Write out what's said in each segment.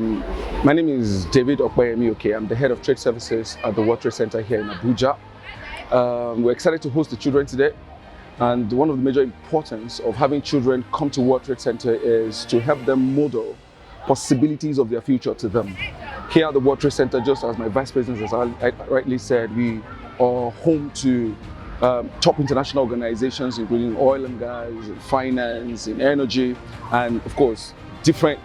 My name is David Okpayemi. I'm the head of trade services at the World Trade Center here in Abuja. We're excited to host the children today. And one of the major importance of having children come to World Trade Center is to help them model possibilities of their future to them. Here at the World Trade Center, just as my vice president has rightly said, we are home to top international organizations, including oil and gas, in finance, in energy, and of course, different,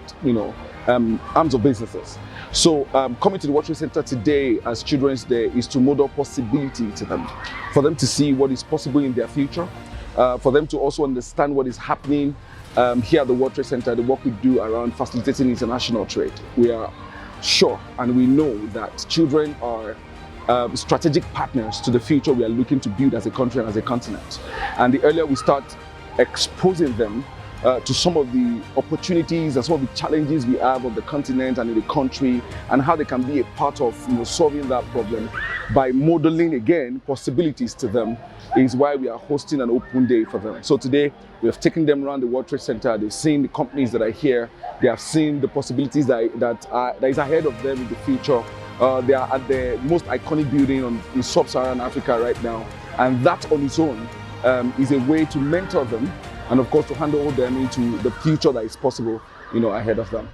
arms of businesses. So coming to the World Trade Center today as Children's Day is to model possibility to them, for them to see what is possible in their future, for them to also understand what is happening here at the World Trade Center, the work we do around facilitating international trade. We are sure and we know that children are strategic partners to the future we are looking to build as a country and as a continent. And the earlier we start exposing them to some of the opportunities and some of the challenges we have on the continent and in the country, and how they can be a part of solving that problem by modeling again possibilities to them, is why we are hosting an open day for them. So today we have taken them around the World Trade Center. They've seen the companies that are here. They have seen the possibilities that is ahead of them in the future. They are at the most iconic building in sub-Saharan Africa right now, and that on its own is a way to mentor them and of course to handle them into the future that is possible ahead of them.